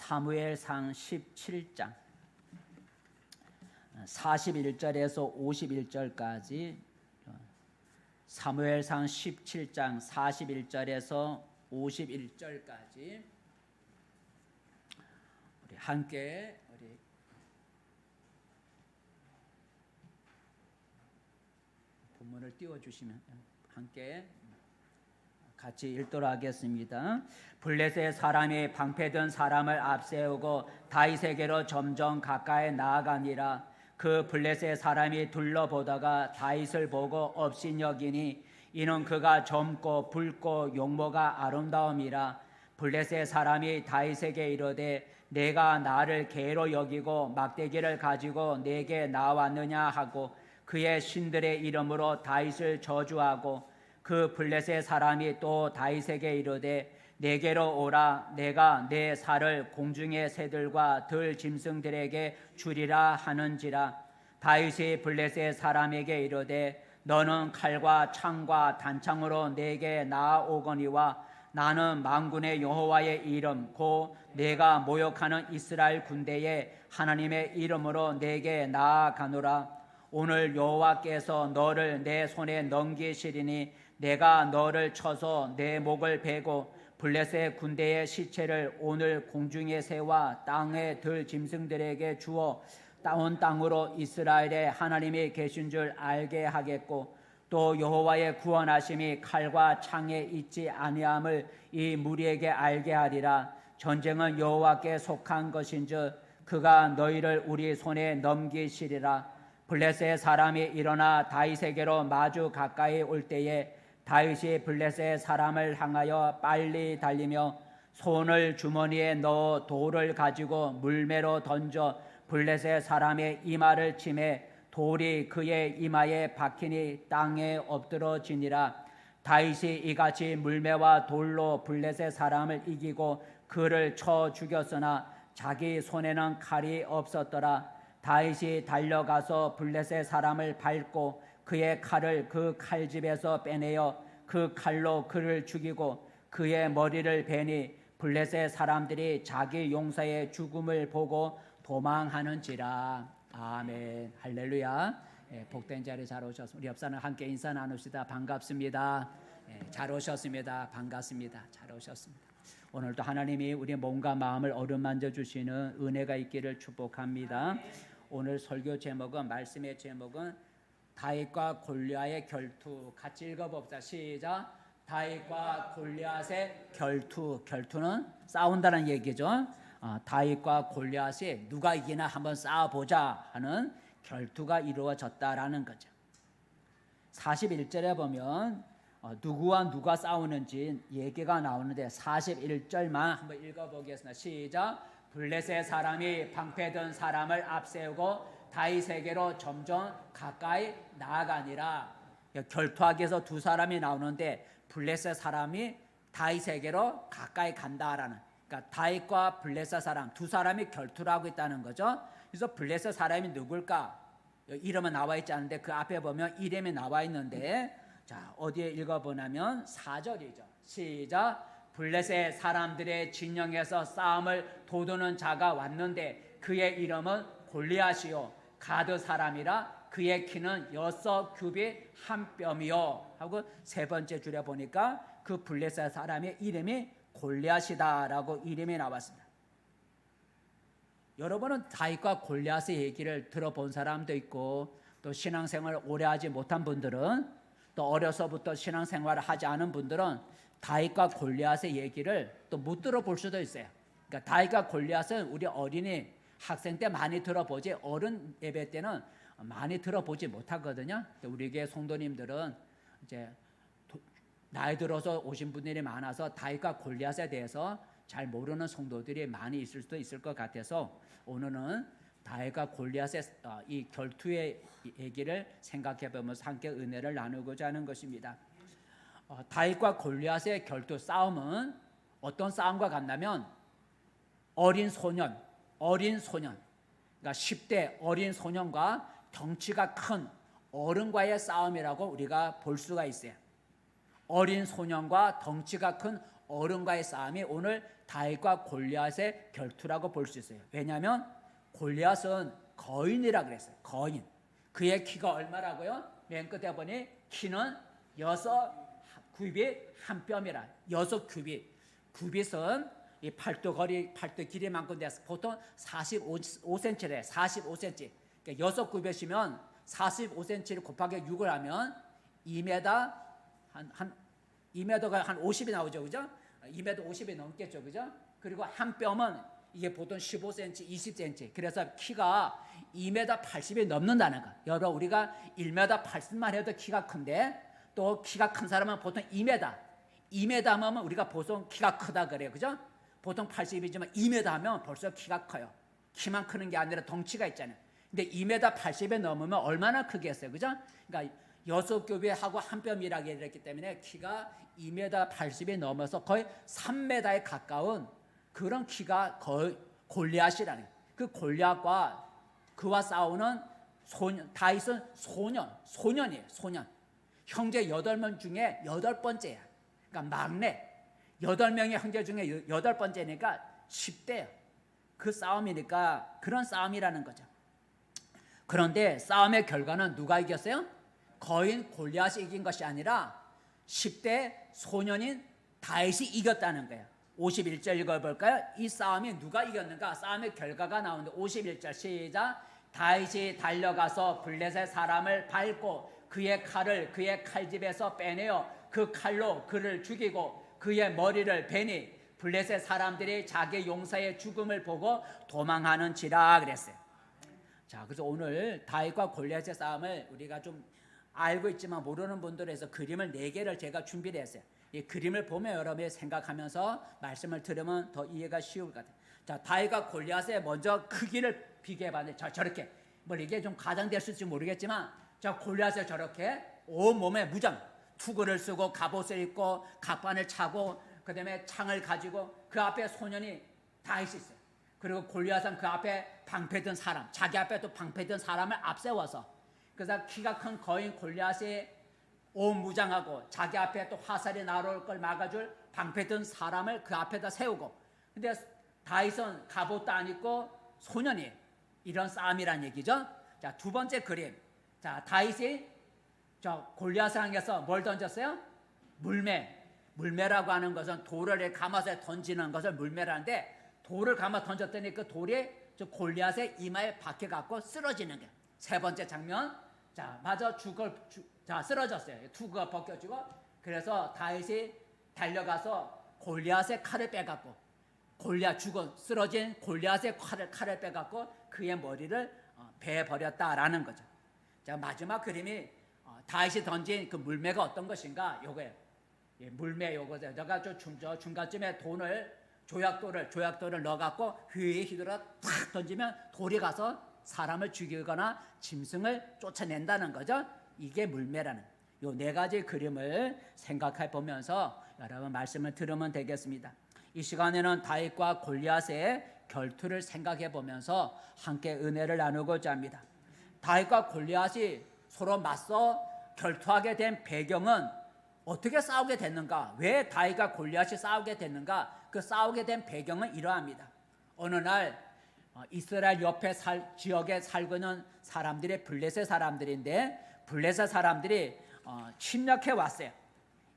사무엘상 17장 41절에서 51절까지, 사무엘상 17장 41절에서 51절까지 우리 함께 본문을 띄워주시면 함께 같이 읽도록 하겠습니다. 블레셋 사람이 방패든 사람을 앞세우고 다윗에게로 점점 가까이 나아가니라. 그 블레셋 사람이 둘러보다가 다윗을 보고 업신여기니 이는 그가 젊고 붉고 용모가 아름다움이라. 블레셋 사람이 다윗에게 이르되 내가 나를 개로 여기고 막대기를 가지고 내게 나왔느냐 하고 그의 신들의 이름으로 다윗을 저주하고, 그 블레셋 사람이 또 다윗에게 이르되 내게로 오라. 내가 내 살을 공중의 새들과 들 짐승들에게 주리라 하는지라. 다윗이 블레셋 사람에게 이르되 너는 칼과 창과 단창으로 내게 나아오거니와 나는 만군의 여호와의 이름 곧 내가 모욕하는 이스라엘 군대의 하나님의 이름으로 내게 나아가노라. 오늘 여호와께서 너를 내 손에 넘기시리니 내가 너를 쳐서 내 목을 베고 블레셋 군대의 시체를 오늘 공중의 새와 땅의 들 짐승들에게 주어 온 땅으로 이스라엘의 하나님이 계신 줄 알게 하겠고, 또 여호와의 구원하심이 칼과 창에 있지 아니함을 이 무리에게 알게 하리라. 전쟁은 여호와께 속한 것인즉 그가 너희를 우리 손에 넘기시리라. 블레셋 사람이 일어나 다윗에게로 마주 가까이 올 때에 다윗이 블레셋 사람을 향하여 빨리 달리며 손을 주머니에 넣어 돌을 가지고 물매로 던져 블레셋 사람의 이마를 치매 돌이 그의 이마에 박히니 땅에 엎드러지니라. 다윗이 이같이 물매와 돌로 블레셋 사람을 이기고 그를 쳐 죽였으나 자기 손에는 칼이 없었더라. 다윗이 달려가서 블레셋 사람을 밟고 그의 칼을 그 칼집에서 빼내어 그 칼로 그를 죽이고 그의 머리를 베니 블레셋 사람들이 자기 용사의 죽음을 보고 도망하는지라. 아멘. 할렐루야. 복된 자리에 잘 오셨습니다. 우리 옆사람 함께 인사 나눕시다. 반갑습니다. 잘 오셨습니다. 반갑습니다. 잘 오셨습니다. 오늘도 하나님이 우리의 몸과 마음을 어루만져 주시는 은혜가 있기를 축복합니다. 오늘 설교 제목은, 말씀의 제목은 다윗과 골리앗의 결투. 같이 읽어봅시다. 시작. 다윗과 골리앗의 결투. 결투는 싸운다는 얘기죠. 다윗과 골리앗이 누가 이기나 한번 싸워보자 하는 결투가 이루어졌다라는 거죠. 41절에 보면 누구와 누가 싸우는지 얘기가 나오는데 41절만 한번 읽어보겠습니다. 시작. 블레셋 사람이 방패든 사람을 앞세우고 다윗에게로 점점 가까이 나아가니라. 결투하기 위해서 두 사람이 나오는데 블레셋 사람이 다윗에게로 가까이 간다라는, 그러니까 다윗과 블레셋 사람 두 사람이 결투를 하고 있다는 거죠. 그래서 블레셋 사람이 누굴까? 이름은 나와 있지 않은데 그 앞에 보면 이름이 나와 있는데, 자 어디에 읽어보냐면 4절이죠. 시작. 블레셋 사람들의 진영에서 싸움을 도두는 자가 왔는데 그의 이름은 골리앗이요 가드 사람이라 그의 키는 6규빗 한 뼘이요 하고 세 번째 줄에 보니까 그 블레셋 사람의 이름이 골리앗이다라고 이름이 나왔습니다. 여러분은 다윗과 골리앗의 얘기를 들어본 사람도 있고, 또 신앙생활을 오래 하지 못한 분들은, 또 어려서부터 신앙생활을 하지 않은 분들은 다윗과 골리앗의 얘기를 또 못 들어볼 수도 있어요. 그러니까 다윗과 골리앗은 우리 어린이 학생 때 많이 들어보지 어른 예배 때는 많이 들어보지 못하거든요. 우리 교회 성도님들은 이제 나이 들어서 오신 분들이 많아서 다윗과 골리앗에 대해서 잘 모르는 성도들이 많이 있을 수도 있을 것 같아서 오늘은 다윗과 골리앗의 이 결투의 얘기를 생각해 보면서 함께 은혜를 나누고자 하는 것입니다. 다윗과 골리앗의 결투 싸움은 어떤 싸움과 같냐면 어린 소년, 그러니까 10대 어린 소년과 덩치가 큰 어른과의 싸움이라고 우리가 볼 수가 있어요. 어린 소년과 덩치가 큰 어른과의 싸움이 오늘 다윗과 골리앗의 결투라고 볼 수 있어요. 왜냐하면 골리앗은 거인이라 그랬어요. 거인. 그의 키가 얼마라고요? 맨 끝에 보니 키는 6규빗 한 뼘이라. 6규빗. 규빗은 이 팔도 길이만큼 돼서 보통 45cm래. 45cm. 그러니까 6규빗이면 45cm를 곱하기 6을 하면 2m 한 2m가 한 50이 나오죠, 그죠? 2m 50이 넘겠죠, 그죠? 그리고 한 뼘은 이게 보통 15cm, 20cm. 그래서 키가 2m 80이 넘는다는 거. 여러분 우리가 1m 80만 해도 키가 큰데 또 키가 큰 사람은 보통 2m. 2m 하면 우리가 보통 키가 크다 그래요, 그죠? 보통 80이지만 2m 하면 벌써 키가 커요. 키만 크는 게 아니라 덩치가 있잖아요. 근데 2m 80에 넘으면 얼마나 크겠어요, 그죠? 그러니까 6규빗하고 한 뼘이라고 했기 때문에 키가 2m 80이 넘어서 거의 3m에 가까운 그런 키가 거의 골리앗이라는 거예요. 그 골리앗과 그와 싸우는 다윗은 소년이에요. 소년. 형제 8명 중에 8번째야. 그러니까 막내. 8명의 형제 중에 8번째니까 10대예요. 그 싸움이니까 그런 싸움이라는 거죠. 그런데 싸움의 결과는 누가 이겼어요? 거인 골리앗이 이긴 것이 아니라 10대 소년인 다윗이 이겼다는 거예요. 51절 읽어볼까요? 이 싸움이 누가 이겼는가? 싸움의 결과가 나오는데 51절 시작. 다윗이 달려가서 블레셋 사람을 밟고 그의 칼을 그의 칼집에서 빼내어 그 칼로 그를 죽이고 그의 머리를 베니 블레셋 사람들이 자기 용사의 죽음을 보고 도망하는지라 그랬어요. 자, 그래서 오늘 다윗과 골리앗의 싸움을 우리가 좀 알고 있지만 모르는 분들에서 그림을 4개를 제가 준비를 했어요. 이 그림을 보면 여러분이 생각하면서 말씀을 들으면 더 이해가 쉬울 것 같아요. 자, 다윗과 골리앗의 먼저 크기를 비교해봤는데 저렇게 뭐 이게 좀 가장될 수 있을지 모르겠지만 자, 골리앗을 저렇게 온몸에 무장 투구를 쓰고 갑옷을 입고 갑반을 차고 그 다음에 창을 가지고 그 앞에 소년이 다윗이 있어요. 그리고 골리앗은 그 앞에 방패든 사람, 자기 앞에 또 방패든 사람을 앞세워서 그래서 키가 큰 거인 골리앗이 온 무장하고 자기 앞에 또 화살이 날아올 걸 막아줄 방패든 사람을 그 앞에다 세우고 근데 다윗은 갑옷도 안 입고 소년이 이런 싸움이란 얘기죠. 자, 두 번째 그림. 자, 다윗이 저 골리앗을 향해서 뭘 던졌어요? 물매라고 하는 것은 돌을 감아서 던지는 것을 물매라는데 돌을 감아 던졌더니 그 돌이 저 골리앗의 이마에 박혀갖고 쓰러지는 거예요. 세 번째 장면. 자, 마저 쓰러졌어요. 투구가 벗겨지고 그래서 다윗이 달려가서 골리앗의 칼을 빼갖고 쓰러진 골리앗의 칼을 빼갖고 그의 머리를 베버렸다라는 거죠. 자, 마지막 그림이 다윗이 던진 그 물매가 어떤 것인가? 요거예요. 예, 물매 요거죠. 내가 저 중간쯤에 조약돌을 넣어갖고 휘휘 휘둘러 탁 던지면 돌이 가서 사람을 죽이거나 짐승을 쫓아낸다는 거죠. 이게 물매라는 요 4가지 그림을 생각해 보면서 여러분 말씀을 들으면 되겠습니다. 이 시간에는 다윗과 골리앗의 결투를 생각해 보면서 함께 은혜를 나누고자 합니다. 다윗과 골리앗이 서로 맞서 결투하게 된 배경은 어떻게 싸우게 됐는가? 왜 다윗과 골리앗이 싸우게 됐는가? 그 싸우게 된 배경은 이러합니다. 어느 날 이스라엘 옆에 지역에 살고 있는 사람들이 블레셋 사람들인데 블레셋 사람들이 침략해 왔어요.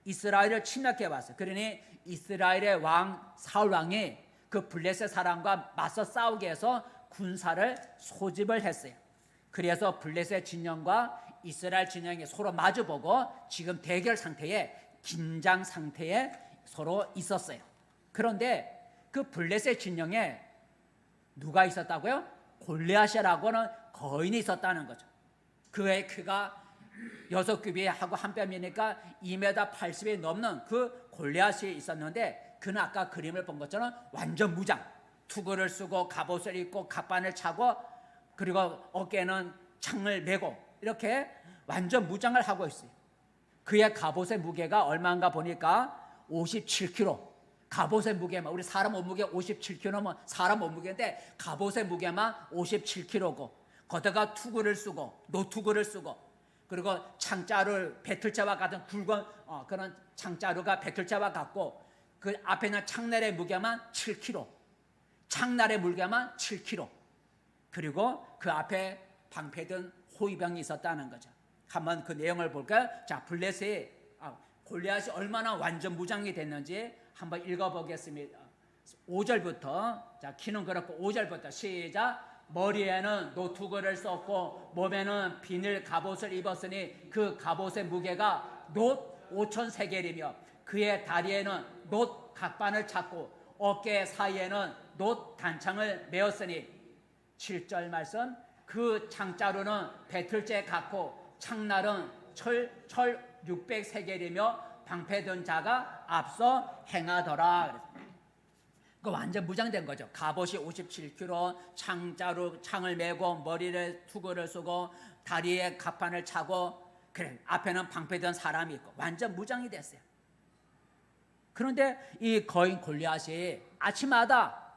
이스라엘을 침략해 왔어요. 그러니 이스라엘의 왕 사울 왕이 그 블레셋 사람과 맞서 싸우게 해서 군사를 소집을 했어요. 그래서 블레셋 진영과 이스라엘 진영이 서로 마주보고 지금 대결 상태에 긴장 상태에 서로 있었어요. 그런데 그 블레셋 진영에 누가 있었다고요? 골리앗이라고는 거인이 있었다는 거죠. 그의 키가 6규빗하고 한 뼘이니까 2m 80이 넘는 그 골리앗이 있었는데 그는 아까 그림을 본 것처럼 완전 무장, 투구를 쓰고 갑옷을 입고 갑반을 차고 그리고 어깨에는 창을 메고 이렇게 완전 무장을 하고 있어요. 그의 갑옷의 무게가 얼마인가 보니까 57kg. 갑옷의 무게만 우리 사람 몸무게 57kg면 사람 몸무게인데 갑옷의 무게만 57kg고 거기다가 투구를 쓰고 노투구를 쓰고 그리고 창자를 배틀자와 같은 굵은 그런 창자루가 배틀자와 같고 그 앞에 있는 창날의 무게만 7kg, 창날의 무게만 7kg. 그리고 그 앞에 방패든 호위병이 있었다는 거죠. 한번 그 내용을 볼까요? 자, 블레셋이 골리앗이 얼마나 완전 무장이 됐는지 한번 읽어보겠습니다. 5절부터, 자, 키는 그렇고 5절부터 시작. 머리에는 노투구를 썼고 몸에는 비닐 갑옷을 입었으니 그 갑옷의 무게가 놋 5,000세겔이며 그의 다리에는 놋 각반을 찼고 어깨 사이에는 놋 단창을 메었으니 7절 말씀. 그 창자루는 배틀째 같고 창날은 철 600세겔이며 방패든 자가 앞서 행하더라. 그 완전 무장된 거죠. 갑옷이 57kg, 창자루 창을 메고 머리에 투구를 쓰고 다리에 갑판을 차고, 그래 앞에는 방패든 사람이 있고 완전 무장이 됐어요. 그런데 이 거인 골리앗이 아침마다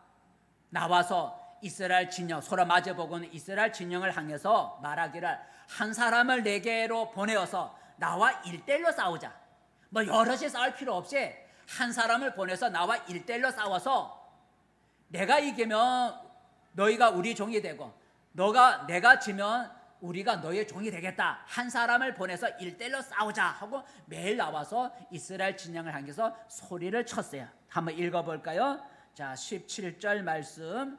나와서 이스라엘 진영, 서로 마주보고는 이스라엘 진영을 향해서 말하기를 한 사람을 내게로 보내어서 나와 1대1로 싸우자. 뭐 여럿이 싸울 필요 없이 한 사람을 보내서 나와 1대1로 싸워서 내가 이기면 너희가 우리 종이 되고 내가 지면 우리가 너희의 종이 되겠다. 한 사람을 보내서 1대1로 싸우자 하고 매일 나와서 이스라엘 진영을 향해서 소리를 쳤어요. 한번 읽어볼까요? 자, 17절 말씀,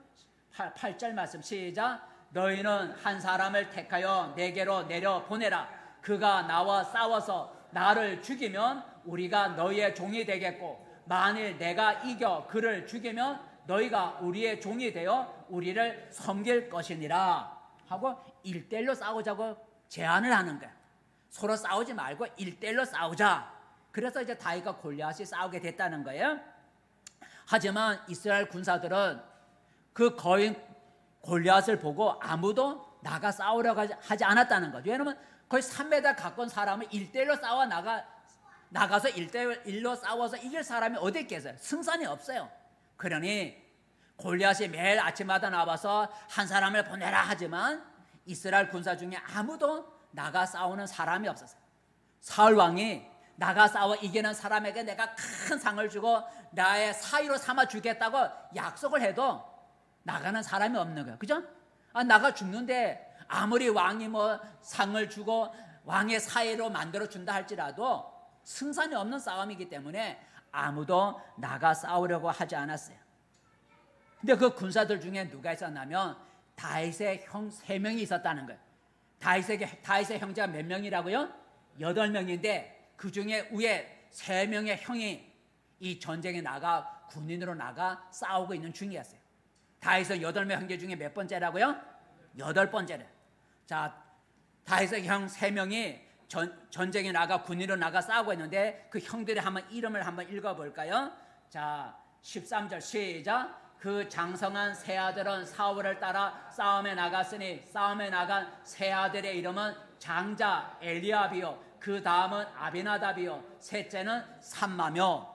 8절 말씀 시작. 너희는 한 사람을 택하여 내게로 내려 보내라. 그가 나와 싸워서 나를 죽이면 우리가 너희의 종이 되겠고 만일 내가 이겨 그를 죽이면 너희가 우리의 종이 되어 우리를 섬길 것이니라 하고 1대1로 싸우자고 제안을 하는 거야. 서로 싸우지 말고 1대1로 싸우자. 그래서 이제 다윗과 골리앗이 싸우게 됐다는 거예요. 하지만 이스라엘 군사들은 그 거인 골리앗을 보고 아무도 나가 싸우려고 하지 않았다는 거죠. 왜냐하면 거의 3m 가까운 사람을 1대1로 싸워 나가서 1대1로 싸워서 이길 사람이 어디 있겠어요? 승산이 없어요. 그러니 골리앗이 매일 아침마다 나와서 한 사람을 보내라 하지만 이스라엘 군사 중에 아무도 나가 싸우는 사람이 없었어요. 사울 왕이 나가 싸워 이기는 사람에게 내가 큰 상을 주고 나의 사위로 삼아 주겠다고 약속을 해도 나가는 사람이 없는 거예요. 그죠? 나가 죽는데 아무리 왕이 뭐 상을 주고 왕의 사위로 만들어 준다 할지라도 승산이 없는 싸움이기 때문에 아무도 나가 싸우려고 하지 않았어요. 근데 그 군사들 중에 누가 있었냐면 다윗의 형 3명이 있었다는 거예요. 다윗의 형제가 몇 명이라고요? 8명인데 그 중에 위에 3명의 형이 이 전쟁에 나가 군인으로 나가 싸우고 있는 중이었어요. 다윗의 8명 형제 중에 몇 번째라고요? 8번째래. 자, 다윗의 형 3명이 전쟁에 나가 군인으로 나가 싸우고 있는데 그 형들의 이름을 한번 읽어볼까요? 자, 13절 시작. 그 장성한 세 아들은 사울을 따라 싸움에 나갔으니 싸움에 나간 세 아들의 이름은 장자 엘리압이요 그 다음은 아비나답이요 셋째는 삼마며.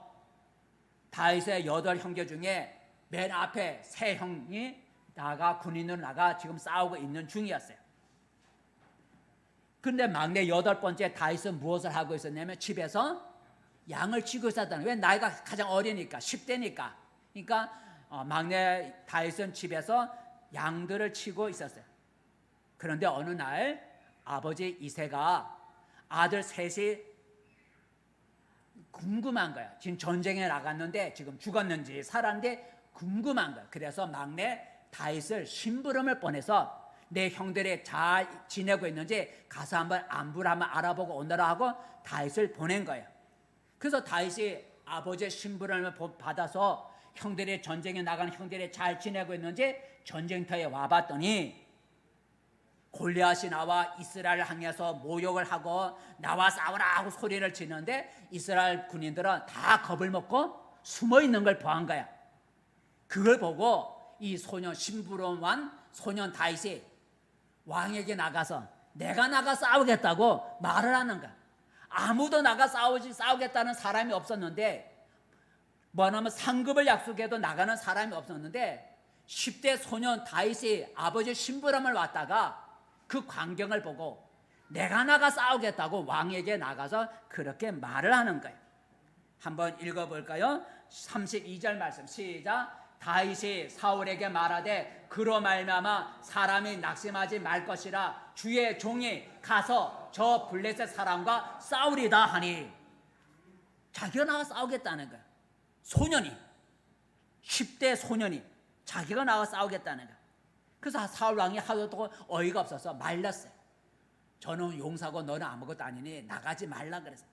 다윗의 8 형제 중에 맨 앞에 세 형이 나가 군인으로 나가 지금 싸우고 있는 중이었어요. 그런데 막내 8번째 다윗은 무엇을 하고 있었냐면 집에서 양을 치고 있었다는. 왜? 나이가 가장 어리니까 10대니까. 그러니까 막내 다윗은 집에서 양들을 치고 있었어요. 그런데 어느 날 아버지 이새가 아들 셋이 궁금한 거야. 지금 전쟁에 나갔는데 지금 죽었는지 살았는데 궁금한 거야. 그래서 막내 다윗을 심부름을 보내서 내 형들이 잘 지내고 있는지 가서 한번 안부를 한번 알아보고 오너라 하고 다윗을 보낸 거예요. 그래서 다윗이 아버지의 심부름을 받아서 형들이 전쟁에 나가는 형들이 잘 지내고 있는지 전쟁터에 와봤더니 골리앗이 나와 이스라엘을 향해서 모욕을 하고 나와 싸우라 하고 소리를 치는데 이스라엘 군인들은 다 겁을 먹고 숨어 있는 걸 보한 거야. 그걸 보고 이 소년 심부름한 소년 다윗이 왕에게 나가서 내가 나가 싸우겠다고 말을 하는 거야. 아무도 나가 싸우겠다는 사람이 없었는데 뭐냐면 상급을 약속해도 나가는 사람이 없었는데 10대 소년 다윗이 아버지 심부름을 왔다가 그 광경을 보고 내가 나가 싸우겠다고 왕에게 나가서 그렇게 말을 하는 거예요. 한번 읽어볼까요? 32절 말씀 시작. 다윗이 사울에게 말하되 그로 말미암아 사람이 낙심하지 말 것이라 주의 종이 가서 저 블레셋 사람과 싸우리다 하니. 자기가 나가 싸우겠다는 거야. 소년이 10대 소년이 자기가 나가 싸우겠다는 거야. 그래서 사울 왕이 하도 동안 어이가 없어서 말렸어요. 저는 용사고 너는 아무것도 아니니 나가지 말라 그랬어요.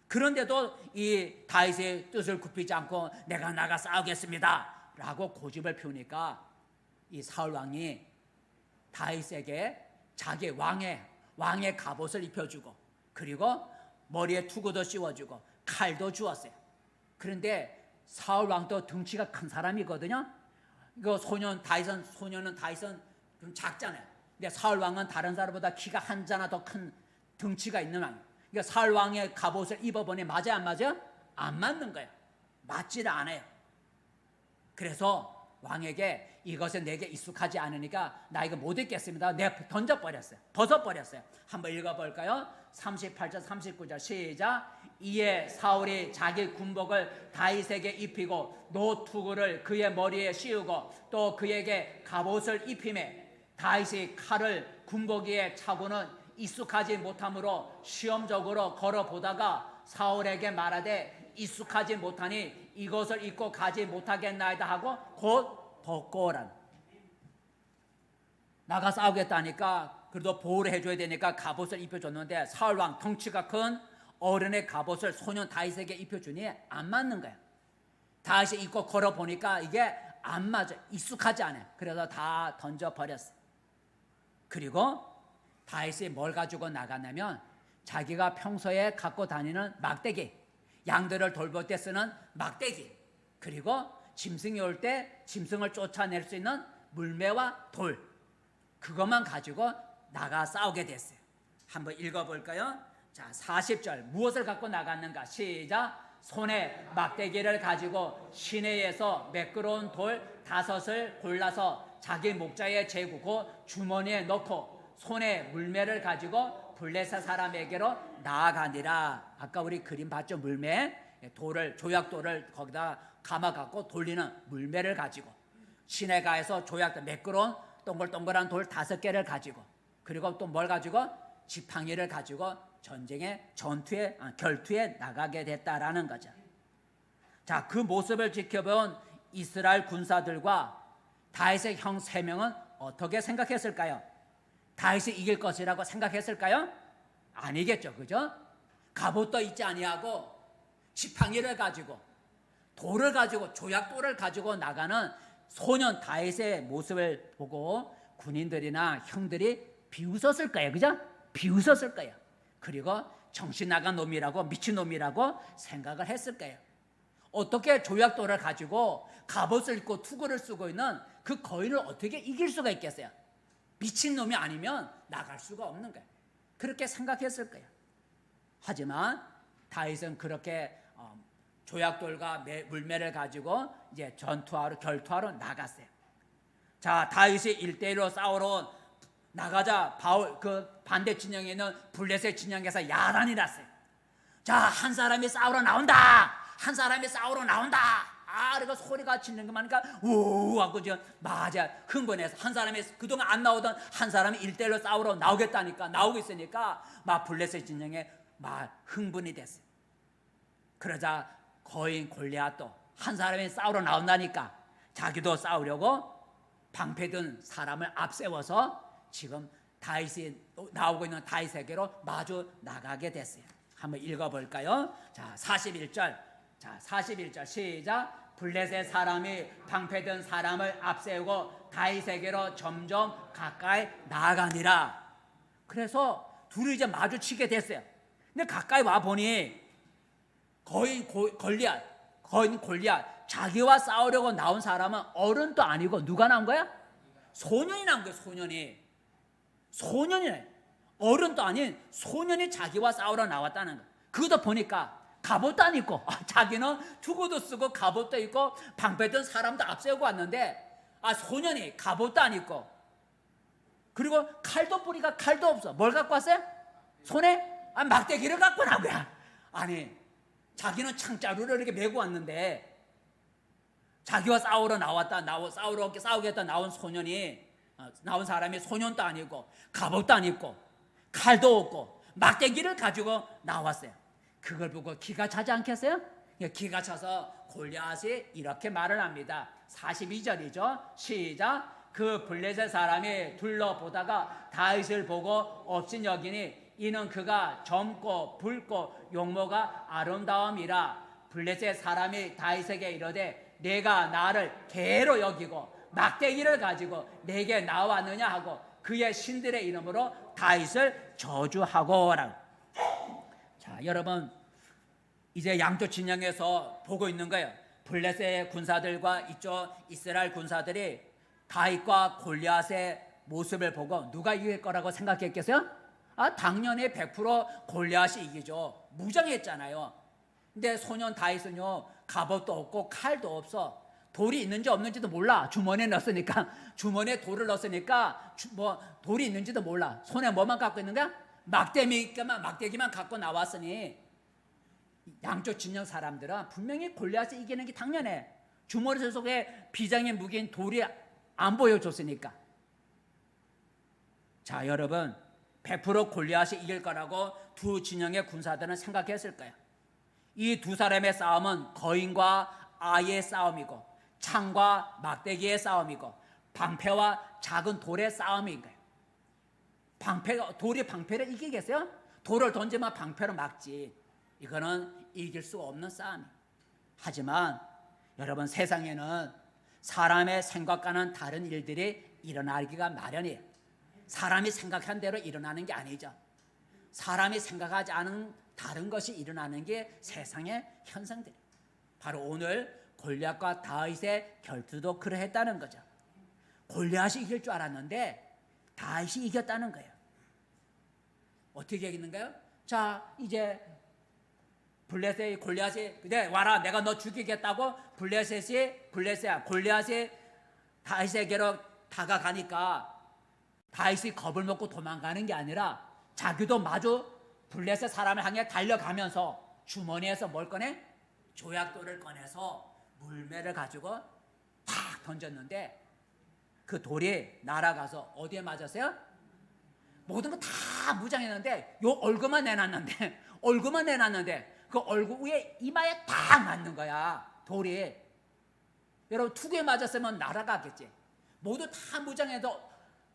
그런데도 이 다윗의 뜻을 굽히지 않고 내가 나가 싸우겠습니다 라고 고집을 피우니까 이 사울 왕이 다윗에게 자기 왕의 갑옷을 입혀주고 그리고 머리에 투구도 씌워주고 칼도 주었어요. 그런데 사울 왕도 덩치가 큰 사람이거든요. 이거 소년은 다윗은 좀 작잖아요. 근데 사울 왕은 다른 사람보다 키가 한 자나 더 큰 덩치가 있는 왕. 그러니까 사울 왕의 갑옷을 입어보니 맞아요, 안 맞아요? 안 맞는 거예요. 맞지를 않아요. 그래서 왕에게 이것은 내게 익숙하지 않으니까 나 이거 못 입겠습니다. 내가 던져버렸어요. 벗어버렸어요. 한번 읽어볼까요? 38절 39절 시작. 이에 사울이 자기 군복을 다윗에게 입히고 노투구를 그의 머리에 씌우고 또 그에게 갑옷을 입히매 다윗이 칼을 군복 위에 차고는 익숙하지 못함으로 시험적으로 걸어보다가 사울에게 말하되 익숙하지 못하니 이것을 입고 가지 못하겠나이다 하고 곧 벗고 오란. 나가 싸우겠다니까 그래도 보호를 해줘야 되니까 갑옷을 입혀줬는데 사울왕 덩치가 큰 어른의 갑옷을 소년 다윗에게 입혀주니 안 맞는 거야. 다윗이 입고 걸어보니까 이게 안 맞아. 익숙하지 않아요. 그래서 다 던져버렸어. 그리고 다윗이 뭘 가지고 나갔냐면 자기가 평소에 갖고 다니는 막대기, 양들을 돌볼 때 쓰는 막대기, 그리고 짐승이 올 때 짐승을 쫓아낼 수 있는 물매와 돌, 그것만 가지고 나가 싸우게 됐어요. 한번 읽어볼까요? 자, 40절 무엇을 갖고 나갔는가? 시작. 손에 막대기를 가지고 시내에서 매끄러운 돌 5을 골라서 자기 목자에 재구고 주머니에 넣고 손에 물매를 가지고 블레셋 사람에게로 나아가니라. 아까 우리 그림 봤죠? 물매, 조약돌을 거기다 감아갖고 돌리는 물매를 가지고 시내가에서 조약돌, 매끄러운 동글동글한 돌 5개를 가지고 그리고 또 뭘 가지고 지팡이를 가지고 결투에 나가게 됐다라는 거죠. 자, 그 모습을 지켜본 이스라엘 군사들과 다윗의 형 3명은 어떻게 생각했을까요? 다윗이 이길 것이라고 생각했을까요? 아니겠죠, 그죠? 갑옷도 있지 아니하고 지팡이를 가지고 돌을 가지고 조약돌을 가지고 나가는 소년 다윗의 모습을 보고 군인들이나 형들이 비웃었을 거예요, 그죠? 비웃었을 거예요. 그리고 정신 나간 놈이라고, 미친 놈이라고 생각을 했을 거예요. 어떻게 조약돌을 가지고 갑옷을 입고 투구를 쓰고 있는 그 거인을 어떻게 이길 수가 있겠어요? 미친 놈이 아니면 나갈 수가 없는 거예요. 그렇게 생각했을 거예요. 하지만 다윗은 그렇게 조약돌과 물매를 가지고 이제 결투하러 나갔어요. 자, 다윗이 1대1로 싸우러 나가자 그 반대 진영에 있는 블레셋 진영에서 야단이 났어요. 자, 한 사람이 싸우러 나온다. 한 사람이 싸우러 나온다. 그리고 소리가 치는 것만이니까 우우 하고 맞아 흥분해서 한 사람이 그동안 안 나오던 한 사람이 1대1로 싸우러 나오고 있으니까 막 블레셋 진영에 막 흥분이 됐어요. 그러자 거인 골리앗도 한 사람이 싸우러 나온다니까 자기도 싸우려고 방패든 사람을 앞세워서 지금 다윗이 나오고 있는 다윗에게로 마주 나가게 됐어요. 한번 읽어볼까요? 자, 41절 시작. 블레셋 사람이 방패든 사람을 앞세우고 다윗에게로 점점 가까이 나아가니라. 그래서 둘이 이제 마주치게 됐어요. 근데 가까이 와 보니 거인 골리앗 자기와 싸우려고 나온 사람은 어른도 아니고 누가 나온 거야? 소년이 나온 거야. 소년이네. 어른도 아닌 소년이 자기와 싸우러 나왔다는 거야. 그것도 보니까 갑옷도 안 입고 자기는 투구도 쓰고 갑옷도 입고 방패든 사람도 앞세우고 왔는데 소년이 갑옷도 안 입고 그리고 칼도 뿌리가 칼도 없어. 뭘 갖고 왔어요? 손에 막대기를 갖고 나온 거야. 아니 자기는 창자루를 이렇게 메고 왔는데 자기와 싸우러 싸우겠다 나온 나온 사람이 소년도 아니고 갑옷도 안 입고 칼도 없고 막대기를 가지고 나왔어요. 그걸 보고 기가 차지 않겠어요? 기가 차서 골리앗이 이렇게 말을 합니다. 42절이죠. 시작. 그 블레셋 사람이 둘러보다가 다윗을 보고 없인 여기니 이는 그가 젊고 붉고 용모가 아름다움이라. 블레셋 사람이 다윗에게 이르되 내가 나를 개로 여기고 막대기를 가지고 내게 나왔느냐 하고 그의 신들의 이름으로 다윗을 저주하고라고. 자, 여러분 이제 양쪽 진영에서 보고 있는 거예요. 블레셋 군사들과 이쪽 이스라엘 군사들이 다윗과 골리앗의 모습을 보고 누가 이길 거라고 생각했겠어요? 당연히 100% 골리앗이 이기죠. 무장했잖아요. 근데 소년 다윗은요, 갑옷도 없고 칼도 없어. 돌이 있는지 없는지도 몰라. 주머니에 넣었으니까. 주머니에 돌을 넣었으니까 돌이 있는지도 몰라. 손에 뭐만 갖고 있는 거야? 막대기만 갖고 나왔으니 양쪽 진영 사람들은 분명히 골리앗을 이기는 게 당연해. 주머니 속에 비장의 무기인 돌이 안 보여줬으니까. 자, 여러분 100% 골리앗이 이길 거라고 두 진영의 군사들은 생각했을 거예요. 이 두 사람의 싸움은 거인과 아이의 싸움이고 창과 막대기의 싸움이고 방패와 작은 돌의 싸움인 거예요. 돌이 방패를 이기겠어요? 돌을 던지면 방패로 막지. 이거는 이길 수 없는 싸움이에요. 하지만 여러분 세상에는 사람의 생각과는 다른 일들이 일어나기가 마련이에요. 사람이 생각한 대로 일어나는 게 아니죠. 사람이 생각하지 않은 다른 것이 일어나는 게 세상의 현상들이에요. 바로 오늘 골리앗과 다윗의 결투도 그러했다는 거죠. 골리앗이 이길 줄 알았는데 다윗이 이겼다는 거예요. 어떻게 이기는가요? 자, 이제 골리앗이 그래 와라 내가 너 죽이겠다고 골리앗이 다윗에게로 다가가니까 다윗이 겁을 먹고 도망가는 게 아니라 자기도 마주 블레셋 사람을 향해 달려가면서 주머니에서 뭘 꺼내? 조약돌을 꺼내서 물매를 가지고 팍 던졌는데 그 돌이 날아가서 어디에 맞았어요? 모든 거 다 무장했는데 요 얼굴만 내놨는데 그 얼굴 위에 이마에 딱 맞는 거야. 돌이. 여러분 투구에 맞았으면 날아가겠지. 모두 다 무장해도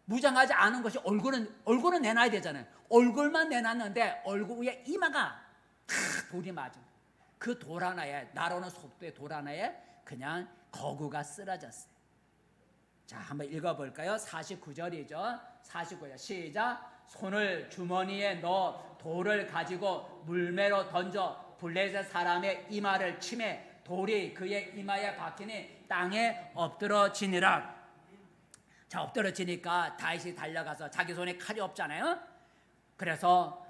무장하지 않은 것이 얼굴은 내놔야 되잖아요. 얼굴만 내놨는데 얼굴 위에 이마가 다 돌이 맞은 그 돌 하나에 날아오는 속도의 돌 하나에 그냥 거구가 쓰러졌어요. 자, 한번 읽어볼까요? 49절이죠. 49절 시작. 손을 주머니에 넣어 돌을 가지고 물매로 던져 블레셋 사람의 이마를 치매 돌이 그의 이마에 박히니 땅에 엎드러지니라. 자, 엎드러지니까 다윗이 달려가서 자기 손에 칼이 없잖아요. 그래서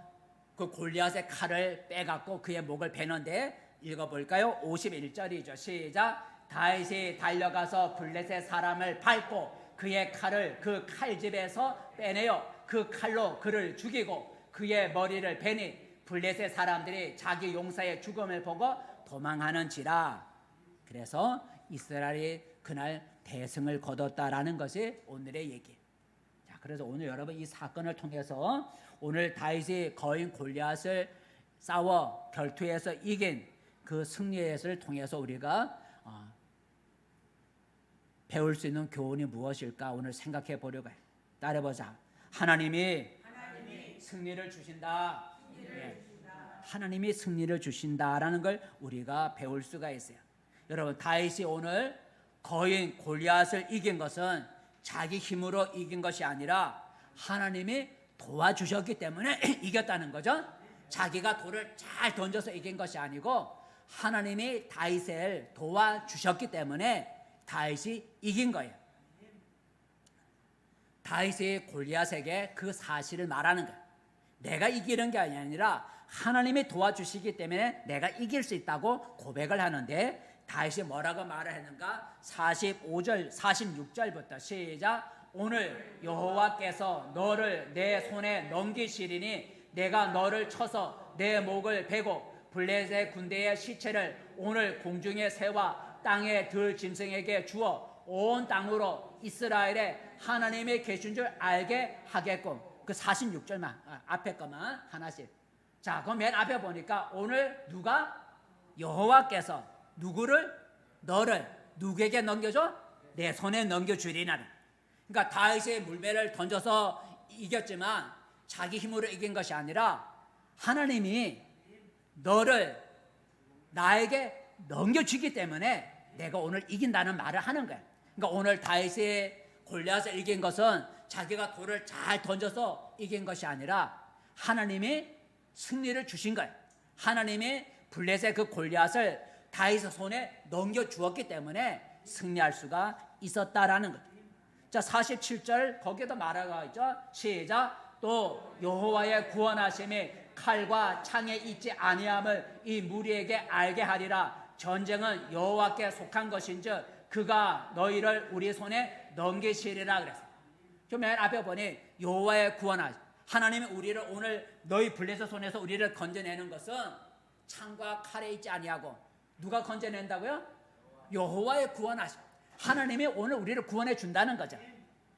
그 골리앗의 칼을 빼갖고 그의 목을 베는데 읽어볼까요? 51절이죠. 시작. 다윗이 달려가서 블레셋 사람을 밟고 그의 칼을 그 칼집에서 빼내어 그 칼로 그를 죽이고 그의 머리를 베니 블레셋 사람들이 자기 용사의 죽음을 보고 도망하는지라. 그래서 이스라엘이 그날 대승을 거뒀다라는 것이 오늘의 얘기예요. 자, 그래서 오늘 여러분 이 사건을 통해서 오늘 다윗이 거인 골리앗을 싸워 결투에서 이긴 그 승리를 통해서 우리가 배울 수 있는 교훈이 무엇일까 오늘 생각해 보려고 해요. 따라해보자. 하나님이 승리를 주신다. 하나님이 승리를 주신다라는 걸 우리가 배울 수가 있어요. 여러분 다윗이 오늘 거인 골리앗을 이긴 것은 자기 힘으로 이긴 것이 아니라 하나님이 도와주셨기 때문에 이겼다는 거죠. 자기가 돌을 잘 던져서 이긴 것이 아니고 하나님이 다윗을 도와주셨기 때문에 다윗이 이긴 거예요. 다윗이 골리앗에게 그 사실을 말하는 거예요. 내가 이기는 게 아니라 하나님이 도와주시기 때문에 내가 이길 수 있다고 고백을 하는데 다윗이 뭐라고 말을 했는가? 46절부터 시작. 오늘 여호와께서 너를 내 손에 넘기시리니 내가 너를 쳐서 내 목을 베고 블레셋 군대의 시체를 오늘 공중의 새와 땅의 들 짐승에게 주어 온 땅으로 이스라엘에 하나님이 계신 줄 알게 하겠고. 그 46절만 앞에 것만 하나씩. 자, 그럼 맨 앞에 보니까 오늘 누가? 여호와께서 누구를? 너를 누구에게 넘겨줘? 내 손에 넘겨주리라. 그러니까 다윗이 물배를 던져서 이겼지만 자기 힘으로 이긴 것이 아니라 하나님이 너를 나에게 넘겨주기 때문에 내가 오늘 이긴다는 말을 하는 거야. 그러니까 오늘 다윗이 골리앗을 이긴 것은 자기가 돌을 잘 던져서 이긴 것이 아니라 하나님이 승리를 주신 거예요. 하나님이 블레셋 그 골리앗을 다윗의 손에 넘겨주었기 때문에 승리할 수가 있었다라는 거죠. 자, 47절 거기에도 말하고 있죠. 시작. 또 여호와의 구원하심이 칼과 창에 있지 아니함을 이 무리에게 알게 하리라. 전쟁은 여호와께 속한 것인즉 그가 너희를 우리 손에 넘기시리라 그랬어요. 맨 앞에 보니 여호와의 구원하심, 하나님이 우리를 오늘 너희 블레셋 손에서 우리를 건져내는 것은 창과 칼에 있지 아니하고 누가 건져낸다고요? 여호와의 구원하심. 하나님이 오늘 우리를 구원해 준다는 거죠.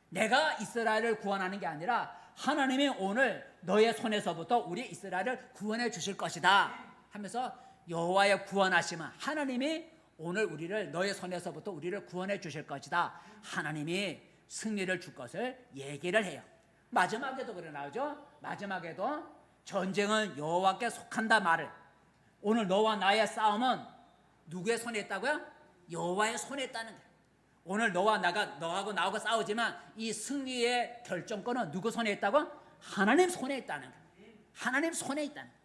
내가 이스라엘을 구원하는 게 아니라 하나님이 오늘 너의 손에서부터 우리 이스라엘을 구원해 주실 것이다 하면서 여호와의 구원하심은 하나님이 오늘 우리를 너의 손에서부터 우리를 구원해 주실 것이다. 하나님이 승리를 줄 것을 얘기를 해요. 마지막에도 그래 나오죠. 마지막에도 전쟁은 여호와께 속한다 말을. 오늘 너와 나의 싸움은 누구의 손에 있다고요? 여호와의 손에 있다는 거예요. 오늘 너하고 나하고 싸우지만 이 승리의 결정권은 누구 손에 있다고? 하나님 손에 있다는 거예요. 하나님 손에 있다는 거예요.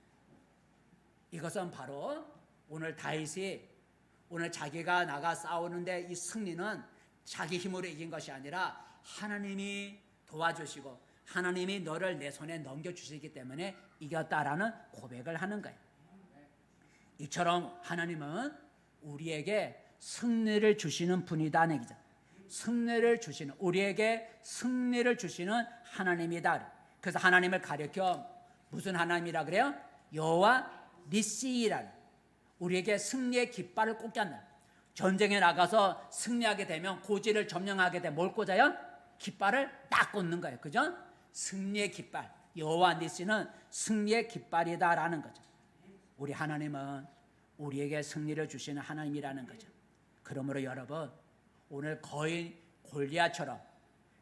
이것은 바로 오늘 다윗이 오늘 자기가 나가 싸우는데 이 승리는 자기 힘으로 이긴 것이 아니라 하나님이 도와주시고 하나님이 너를 내 손에 넘겨주시기 때문에 이겼다라는 고백을 하는 거예요. 이처럼 하나님은 우리에게 승리를 주시는 분이다는 얘기죠. 승리를 주시는, 우리에게 승리를 주시는 하나님이다. 그래서 하나님을 가리켜 무슨 하나님이라 그래요? 여호와 니시라는, 우리에게 승리의 깃발을 꽂게 한다. 전쟁에 나가서 승리하게 되면 고지를 점령하게 되면 뭘 꽂아요? 깃발을 딱 꽂는 거예요. 그죠? 승리의 깃발, 여호와 니시는 승리의 깃발이다라는 거죠. 우리 하나님은 우리에게 승리를 주시는 하나님이라는 거죠. 그러므로 여러분, 오늘 거인 골리앗처럼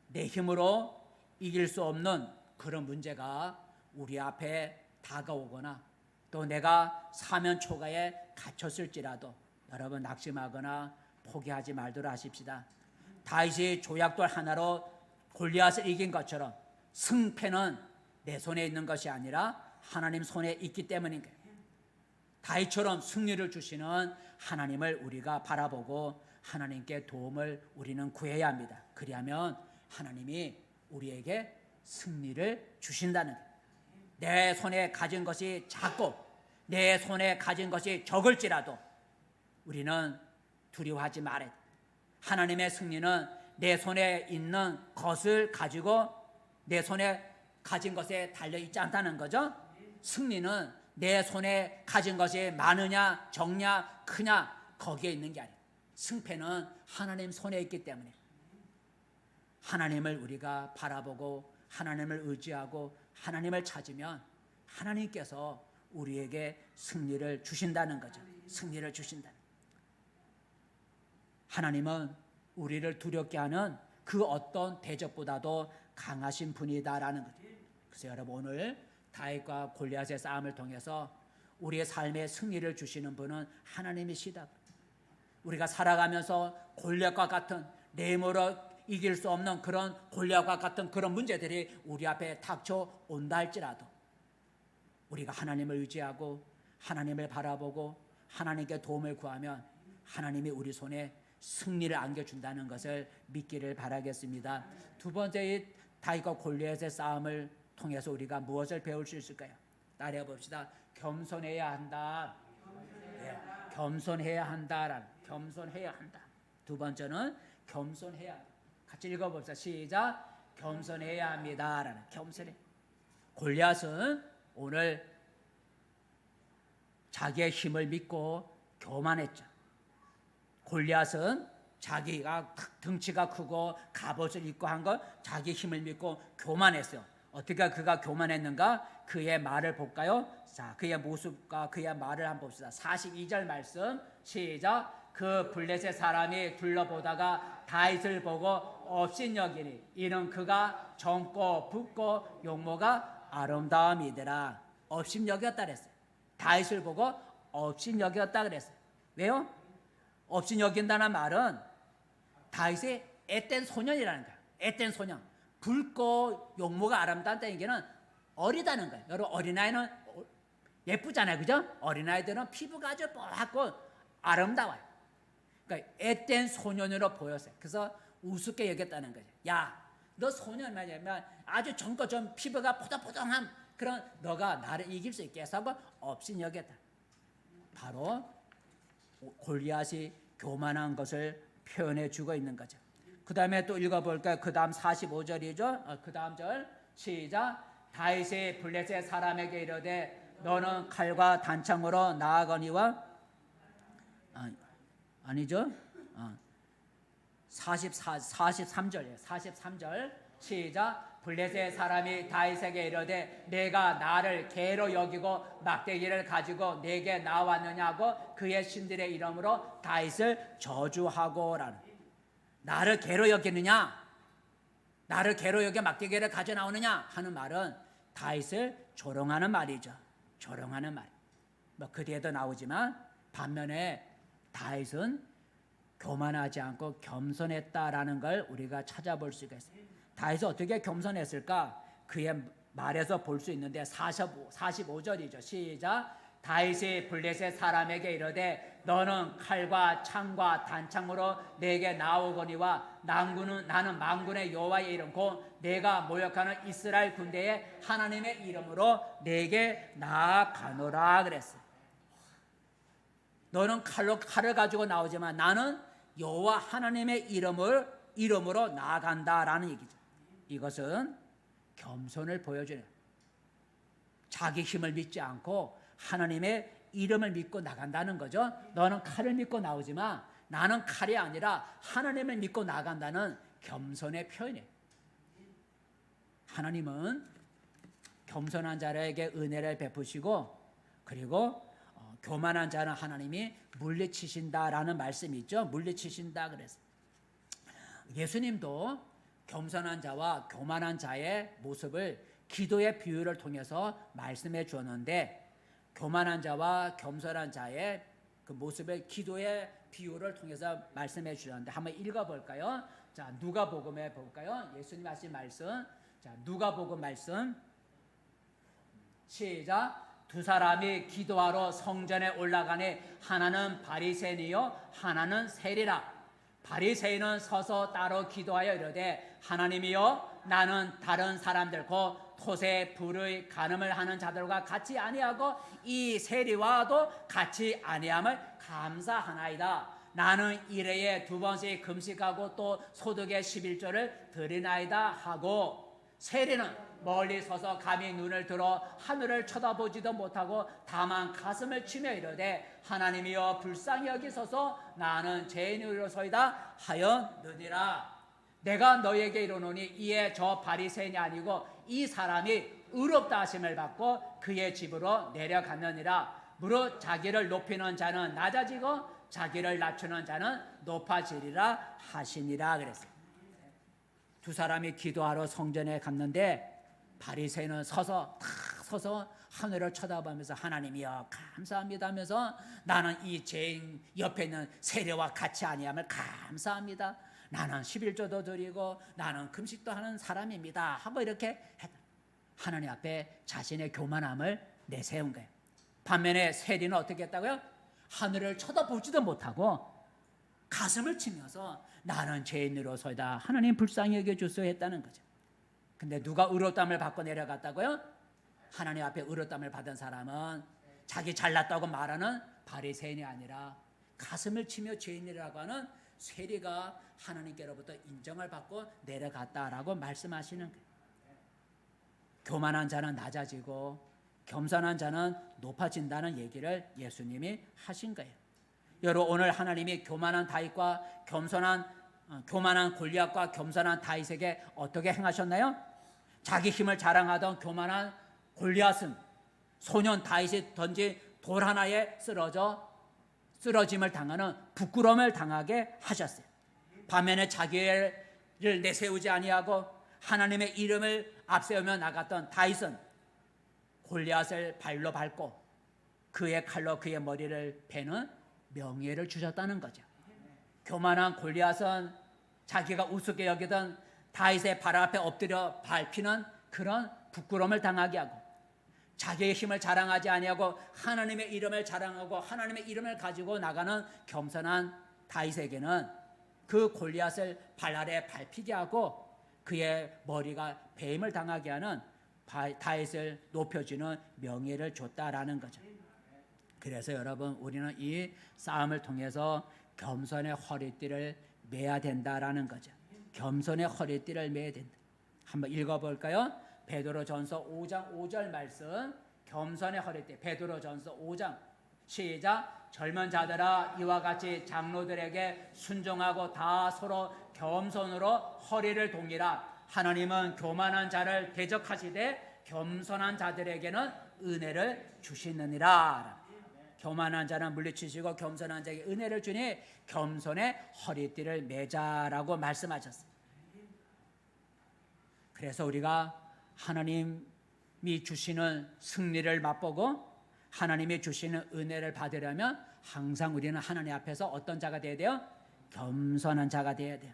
내 힘으로 이길 수 없는 그런 문제가 우리 앞에 다가오거나 또 내가 사면 초가에 갇혔을지라도 여러분 낙심하거나 포기하지 말도록 하십시다. 다윗이 조약돌 하나로 골리앗을 이긴 것처럼 승패는 내 손에 있는 것이 아니라 하나님 손에 있기 때문인 거예요. 다윗처럼 승리를 주시는 하나님을 우리가 바라보고 하나님께 도움을 우리는 구해야 합니다. 그리하면 하나님이 우리에게 승리를 주신다는 거예요. 내 손에 가진 것이 작고 내 손에 가진 것이 적을지라도 우리는 두려워하지 말아야 돼. 하나님의 승리는 내 손에 있는 것을 가지고 내 손에 가진 것에 달려있지 않다는 거죠. 승리는 내 손에 가진 것이 많으냐 적냐 크냐 거기에 있는 게 아니에요. 승패는 하나님 손에 있기 때문에 하나님을 우리가 바라보고 하나님을 의지하고 하나님을 찾으면 하나님께서 우리에게 승리를 주신다는 거죠. 승리를 주신다. 하나님은 우리를 두렵게 하는 그 어떤 대적보다도 강하신 분이다라는 거죠. 그래서 여러분 오늘 다윗과 골리앗의 싸움을 통해서 우리의 삶에 승리를 주시는 분은 하나님이시다. 우리가 살아가면서 골리앗과 같은 내 힘으로 이길 수 없는 그런 골리앗과 같은 그런 문제들이 우리 앞에 닥쳐온다 할지라도 우리가 하나님을 의지하고 하나님을 바라보고 하나님께 도움을 구하면 하나님이 우리 손에 승리를 안겨준다는 것을 믿기를 바라겠습니다. 두 번째 이 다윗과 골리앗의 싸움을 통해서 우리가 무엇을 배울 수 있을까요? 따라해 봅시다. 겸손해야 한다. 네, 겸손해야 한다라는, 겸손해야 한다. 두 번째는 겸손해야 한다. 같이 읽어봅시다. 시작. 겸손해야 합니다라는, 겸손해. 골리앗은 오늘 자기의 힘을 믿고 교만했죠. 골리앗은 자기가 덩치가 크고 갑옷을 입고 한 것 자기 힘을 믿고 교만했어요. 어떻게 그가 교만했는가? 그의 말을 볼까요? 자, 그의 모습과 그의 말을 한번 봅시다. 42절 말씀 시작. 그 블레셋 사람이 둘러보다가 다윗을 보고 업신여기니 이는 그가 젊고 붓고 용모가 아름다움이더라. 업신여겼다 그랬어요. 다윗을 보고 업신여겼다 그랬어요. 왜요? 업신여긴다는 말은 다윗의 앳된 소년이라는 거예요. 앳된 소년. 붉고 용모가 아름다웠다는 얘기는 어리다는 거예요. 여러분 어린아이는 예쁘잖아요. 그죠? 어린아이들은 피부가 아주 뽀얗고 아름다워요. 그러니까 앳된 소년으로 보였어요. 그래서 우습게 여겼다는 거죠. 야, 너 소년 말이야. 아주 젊고 좀 피부가 포동포동한 그런 너가 나를 이길 수 있게 해서 업신여겼다. 바로 골리앗이 교만한 것을 표현해 주고 있는 거죠. 그 다음에 또 읽어볼까요? 그 다음 45절이죠. 그 다음 절 시작. 다윗이 블레셋 사람에게 이르되 너는 칼과 단창으로 나아거니와 아니죠. 43절이에요. 43절 시작. 블레셋 사람이 다윗에게 이르되 내가 나를 개로 여기고 막대기를 가지고 내게 나왔느냐고 그의 신들의 이름으로 다윗을 저주하고라는. 나를 개로 여기느냐, 나를 개로 여겨 막대기를 가져 나오느냐 하는 말은 다윗을 조롱하는 말이죠. 조롱하는 말. 뭐 그 뒤에도 나오지만 반면에 다윗은 교만하지 않고 겸손했다라는 걸 우리가 찾아볼 수가 있어요. 다윗은 어떻게 겸손했을까? 그의 말에서 볼 수 있는데 45절이죠. 시작. 다윗이 블레셋 사람에게 이르되 너는 칼과 창과 단창으로 내게 나오거니와 나는 만군의 여호와의 이름 곧 내가 모욕하는 이스라엘 군대의 하나님의 이름으로 내게 나아가노라 그랬어요. 너는 칼을 가지고 나오지만 나는 여호와 하나님의 이름으로 나아간다라는 얘기죠. 이것은 겸손을 보여주는, 자기 힘을 믿지 않고 하나님의 이름을 믿고 나간다는 거죠. 너는 칼을 믿고 나오지만 나는 칼이 아니라 하나님을 믿고 나간다는 겸손의 표현이에요. 하나님은 겸손한 자에게 은혜를 베푸시고 그리고 교만한 자는 하나님이 물리치신다라는 말씀이 있죠. 물리치신다 그래서 예수님도 겸손한 자와 교만한 자의 모습을 기도의 비유를 통해서 말씀해 주었는데 교만한 자와 겸손한 자의 그 모습을 기도의 비유를 통해서 말씀해 주셨는데 한번 읽어볼까요? 자, 누가복음에 볼까요? 예수님 하신 말씀. 자, 누가복음 말씀 시작. 두 사람이 기도하러 성전에 올라가니 하나는 바리새인이요 하나는 세리라. 바리새인은 서서 따로 기도하여 이르되 하나님이여 나는 다른 사람들 곧 토세 불의 간음을 하는 자들과 같이 아니하고 이 세리와도 같이 아니함을 감사하나이다. 나는 일회에 2번씩 금식하고 또 소득의 11조를 드리나이다 하고 세리는 멀리 서서 감히 눈을 들어 하늘을 쳐다보지도 못하고 다만 가슴을 치며 이르되 하나님이여 불쌍히 여기소서 나는 죄인으로서이다 하였느니라. 내가 너에게 이르노니 이에 저 바리새인이 아니고 이 사람이 의롭다 하심을 받고 그의 집으로 내려갔느니라. 무릇 자기를 높이는 자는 낮아지고 자기를 낮추는 자는 높아지리라 하시니라 그랬어요. 두 사람이 기도하러 성전에 갔는데 바리새인은 서서 하늘을 쳐다보면서 하나님이여 감사합니다 하면서 나는 이 죄인 옆에 있는 세례와 같이 아니함을 감사합니다. 나는 11조도 드리고 나는 금식도 하는 사람입니다 하고 이렇게 하나님 앞에 자신의 교만함을 내세운 거예요. 반면에 세리는 어떻게 했다고요? 하늘을 쳐다보지도 못하고 가슴을 치면서 나는 죄인으로서이다 하나님 불쌍히 여겨주소서 했다는 거죠. 근데 누가 의롭다함을 받고 내려갔다고요? 하나님 앞에 의롭다함을 받은 사람은 자기 잘났다고 말하는 바리새인이 아니라 가슴을 치며 죄인이라고 하는 세리가 하나님께로부터 인정을 받고 내려갔다라고 말씀하시는 거예요. 교만한 자는 낮아지고 겸손한 자는 높아진다는 얘기를 예수님이 하신 거예요. 여러분, 오늘 하나님이 교만한 다윗과 교만한 골리앗과 겸손한 다윗에게 어떻게 행하셨나요? 자기 힘을 자랑하던 교만한 골리앗은 소년 다윗이 던진 돌 하나에 쓰러짐을 당하는 부끄러움을 당하게 하셨어요. 반면에 자기를 내세우지 아니하고 하나님의 이름을 앞세우며 나갔던 다윗은 골리앗을 발로 밟고 그의 칼로 그의 머리를 베는 명예를 주셨다는 거죠. 교만한 골리앗은 자기가 우습게 여기던 다윗의 발 앞에 엎드려 밟히는 그런 부끄러움을 당하게 하고, 자기의 힘을 자랑하지 아니하고 하나님의 이름을 자랑하고 하나님의 이름을 가지고 나가는 겸손한 다윗에게는 그 골리앗을 발 아래 밟히게 하고 그의 머리가 배임을 당하게 하는 다윗을 높여주는 명예를 줬다라는 거죠. 그래서 여러분, 우리는 이 싸움을 통해서 겸손의 허리띠를 매야 된다라는 거죠. 겸손의 허리띠를 매야 된다. 한번 읽어볼까요? 베드로전서 5장 5절 말씀, 겸손의 허리띠. 베드로전서 5장 시작. 젊은 자들아, 이와 같이 장로들에게 순종하고 다 서로 겸손으로 허리를 동이라. 하나님은 교만한 자를 대적하시되 겸손한 자들에게는 은혜를 주시느니라. 교만한 자는 물리치시고 겸손한 자에게 은혜를 주니 겸손의 허리띠를 매자라고 말씀하셨어요. 그래서 우리가 하나님이 주시는 승리를 맛보고 하나님이 주시는 은혜를 받으려면 항상 우리는 하나님 앞에서 어떤 자가 되어야 돼요? 겸손한 자가 되어야 돼요.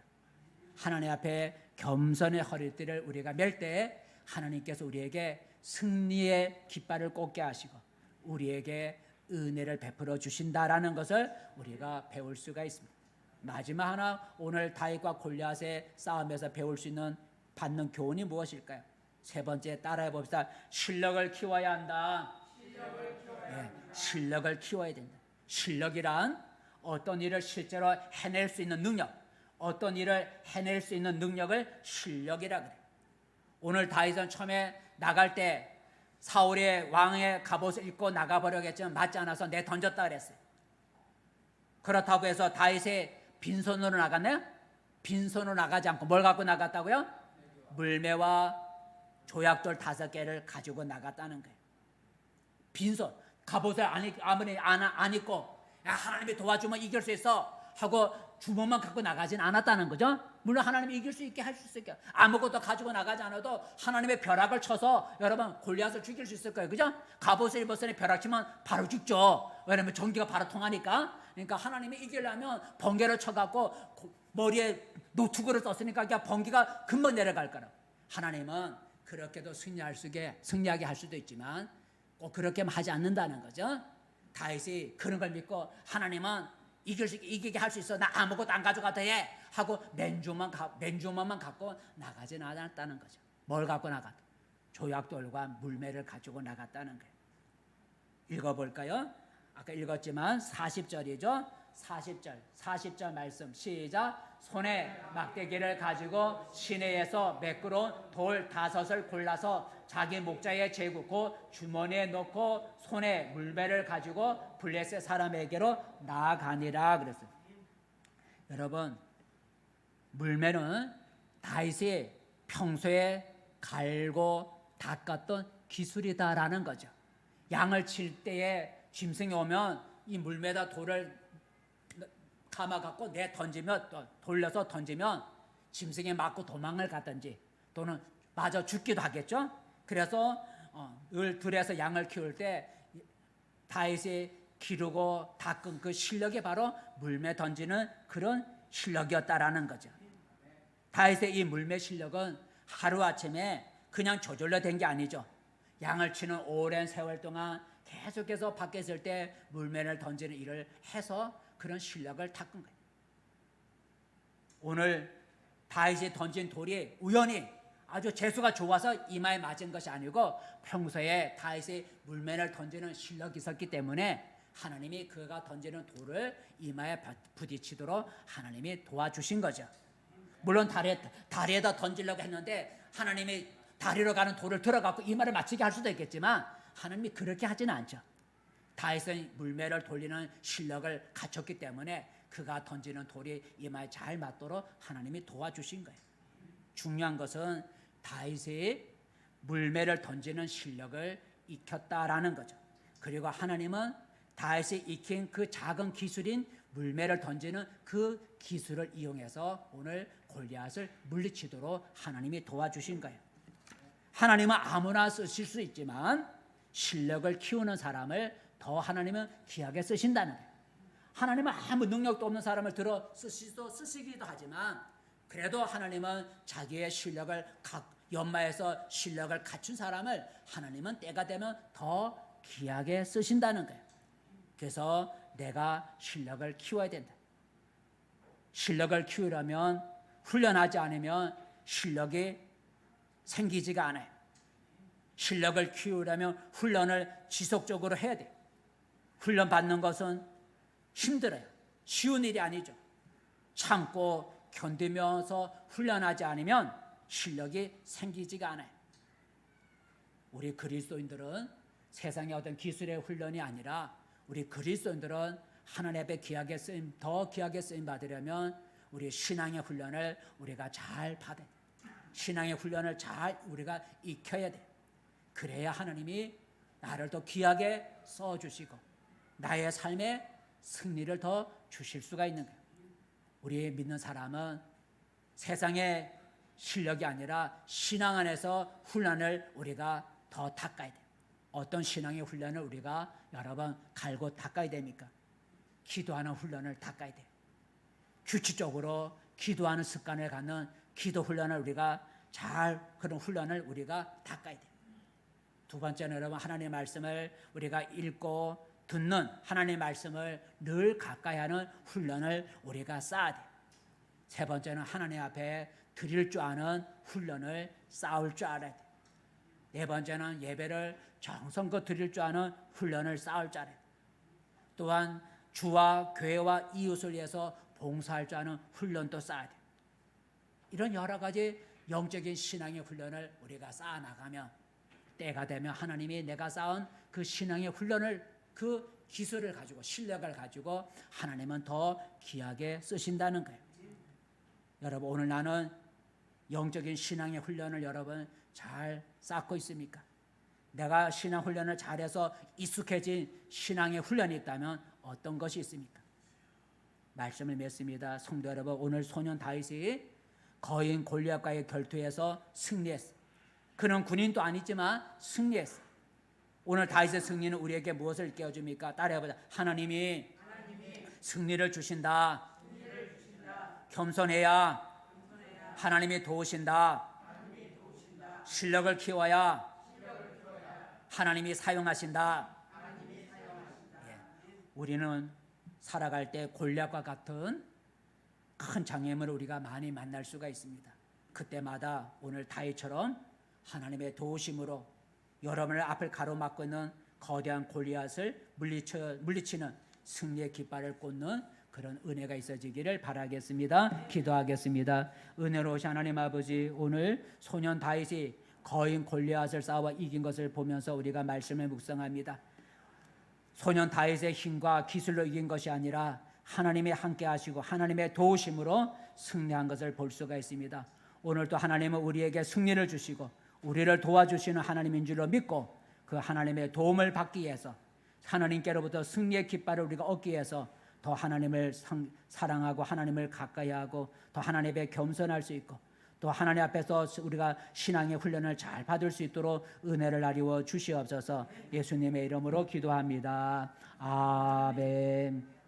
하나님 앞에 겸손의 허리띠를 우리가 맬 때 하나님께서 우리에게 승리의 깃발을 꽂게 하시고 우리에게 은혜를 베풀어 주신다라는 것을 우리가 배울 수가 있습니다. 마지막 하나, 오늘 다윗과 골리앗의 싸움에서 배울 수 있는 받는 교훈이 무엇일까요? 세 번째, 따라해 봅시다. 실력을 키워야 한다. 실력을 키워야 된다. 실력이란 어떤 일을 실제로 해낼 수 있는 능력, 어떤 일을 해낼 수 있는 능력을 실력이라 그래요. 오늘 다윗은 처음에 나갈 때 사울의 왕의 갑옷을 입고 나가버려겠지만 맞지 않아서 내 던졌다 그랬어요. 그렇다고 해서 다윗이 빈손으로 나갔나요? 빈손으로 나가지 않고 뭘 갖고 나갔다고요? 물매와 조약돌 5개를 가지고 나갔다는 거예요. 빈손, 갑옷을 아무리 안 입고 하나님이 도와주면 이길 수 있어 하고 주먹만 갖고 나가진 않았다는 거죠. 물론 하나님이 이길 수 있게 할 수 있게 아무것도 가지고 나가지 않아도 하나님의 벼락을 쳐서 여러분 골리앗을 죽일 수 있을 거예요. 그죠? 갑옷을 입었으니 벼락 치면 바로 죽죠. 왜냐면 전기가 바로 통하니까. 그러니까 하나님이 이기려면 번개를 쳐갖고 머리에 노트구를 썼으니까 그냥 번개가 금방 내려갈 거라. 하나님은 그렇게도 승리하게 할 수도 있지만 꼭 그렇게만 하지 않는다는 거죠. 다윗이 그런 걸 믿고 하나님은 이기게 할 수 있어. 나 아무것도 안 가져가도 해. 하고 맨주머만 갖고 나가지 않았다는 거죠. 뭘 갖고 나갔다? 조약돌과 물매를 가지고 나갔다는 거예요. 읽어볼까요? 아까 읽었지만 40절이죠. 40절 말씀 시작. 손에 막대기를 가지고 시내에서 매끄러운 돌 5을 골라서 자기 목자에 재고 주머니에 넣고 손에 물매를 가지고 블레셋 사람에게로 나아가니라 그랬어요. 여러분, 물매는 다윗이 평소에 갈고 닦았던 기술이다라는 거죠. 양을 칠 때에 짐승이 오면 이 물매다 돌을 감아갖고 돌려서 던지면 짐승에 맞고 도망을 가든지 또는 맞아 죽기도 하겠죠. 그래서 들에서 양을 키울 때 다윗이 기르고 닦은 그 실력이 바로 물매 던지는 그런 실력이었다라는 거죠. 다윗의 이 물매 실력은 하루아침에 그냥 저절로 된 게 아니죠. 양을 치는 오랜 세월 동안 계속해서 밖에 있을 때 물매를 던지는 일을 해서 그런 실력을 닦은 거예요. 오늘 다윗이 던진 돌이 우연히 아주 재수가 좋아서 이마에 맞은 것이 아니고 평소에 다윗이 물매를 던지는 실력이 있었기 때문에 하나님이 그가 던지는 돌을 이마에 부딪히도록 하나님이 도와주신 거죠. 물론 다리에다 던지려고 했는데 하나님이 다리로 가는 돌을 들어갖고 이마를 맞추게 할 수도 있겠지만 하나님이 그렇게 하지는 않죠. 다윗은 물매를 돌리는 실력을 갖췄기 때문에 그가 던지는 돌이 이마에 잘 맞도록 하나님이 도와주신 거예요. 중요한 것은 다윗이 물매를 던지는 실력을 익혔다라는 거죠. 그리고 하나님은 다윗이 익힌 그 작은 기술인 물매를 던지는 그 기술을 이용해서 오늘 골리앗을 물리치도록 하나님이 도와주신 거예요. 하나님은 아무나 쓰실 수 있지만 실력을 키우는 사람을 더 하나님은 귀하게 쓰신다는 거예요. 하나님은 아무 능력도 없는 사람을 들어 쓰시기도 하지만 그래도 하나님은 자기의 실력을 연마해서 실력을 갖춘 사람을 하나님은 때가 되면 더 귀하게 쓰신다는 거예요. 그래서 내가 실력을 키워야 된다. 실력을 키우려면 훈련하지 않으면 실력이 생기지가 않아요. 실력을 키우려면 훈련을 지속적으로 해야 돼요. 훈련 받는 것은 힘들어요. 쉬운 일이 아니죠. 참고 견디면서 훈련하지 않으면 실력이 생기지가 않아요. 우리 그리스도인들은 세상의 어떤 기술의 훈련이 아니라 우리 그리스도인들은 하나님 앞에 더 귀하게 쓰임 받으려면 우리 신앙의 훈련을 우리가 잘 받아야 돼요. 신앙의 훈련을 잘 우리가 익혀야 돼요. 그래야 하나님이 나를 더 귀하게 써주시고 나의 삶에 승리를 더 주실 수가 있는 거예요. 우리 믿는 사람은 세상의 실력이 아니라 신앙 안에서 훈련을 우리가 더 닦아야 돼요. 어떤 신앙의 훈련을 우리가 여러 번 갈고 닦아야 됩니까? 기도하는 훈련을 닦아야 돼요. 규칙적으로 기도하는 습관을 갖는 기도 훈련을 우리가 그런 훈련을 우리가 닦아야 돼요. 두 번째는 여러분 하나님의 말씀을 우리가 읽고 듣는 하나님의 말씀을 늘 가까이 하는 훈련을 우리가 쌓아야 돼요. 세 번째는 하나님 앞에 드릴 줄 아는 훈련을 쌓을 줄 알아야 돼요. 네 번째는 예배를 정성껏 드릴 줄 아는 훈련을 쌓을 줄 알아야 돼요. 또한 주와 교회와 이웃을 위해서 봉사할 줄 아는 훈련도 쌓아야 돼요. 이런 여러 가지 영적인 신앙의 훈련을 우리가 쌓아나가면 때가 되면 하나님이 내가 쌓은 그 신앙의 훈련을 그 기술을 가지고 실력을 가지고 하나님은 더 귀하게 쓰신다는 거예요. 여러분 오늘 나는 영적인 신앙의 훈련을 여러분 잘 쌓고 있습니까? 내가 신앙 훈련을 잘해서 익숙해진 신앙의 훈련이 있다면 어떤 것이 있습니까? 말씀을 맺습니다. 성도 여러분 오늘 소년 다윗이 거인 골리앗과의 결투에서 승리했어요. 그는 군인도 아니지만 승리했어요. 오늘 다윗의 승리는 우리에게 무엇을 깨워줍니까? 따라해보자. 하나님이 승리를 주신다. 겸손해야 하나님이 도우신다. 실력을 키워야 하나님이 사용하신다. 우리는 살아갈 때 골리앗과 같은 큰 장애물을 우리가 많이 만날 수가 있습니다. 그때마다 오늘 다윗처럼 하나님의 도우심으로 여러분의 앞을 가로막고 있는 거대한 골리앗을 물리치는 승리의 깃발을 꽂는 그런 은혜가 있어지기를 바라겠습니다. 기도하겠습니다. 은혜로우신 하나님 아버지, 오늘 소년 다윗이 거인 골리앗을 싸워 이긴 것을 보면서 우리가 말씀을 묵상합니다. 소년 다윗의 힘과 기술로 이긴 것이 아니라 하나님이 함께 하시고 하나님의 도우심으로 승리한 것을 볼 수가 있습니다. 오늘도 하나님은 우리에게 승리를 주시고 우리를 도와주시는 하나님인 줄로 믿고 그 하나님의 도움을 받기 위해서 하나님께로부터 승리의 깃발을 우리가 얻기 위해서 더 하나님을 사랑하고 하나님을 가까이 하고 더 하나님에 겸손할 수 있고 또 하나님 앞에서 우리가 신앙의 훈련을 잘 받을 수 있도록 은혜를 아리워 주시옵소서. 예수님의 이름으로 기도합니다. 아멘.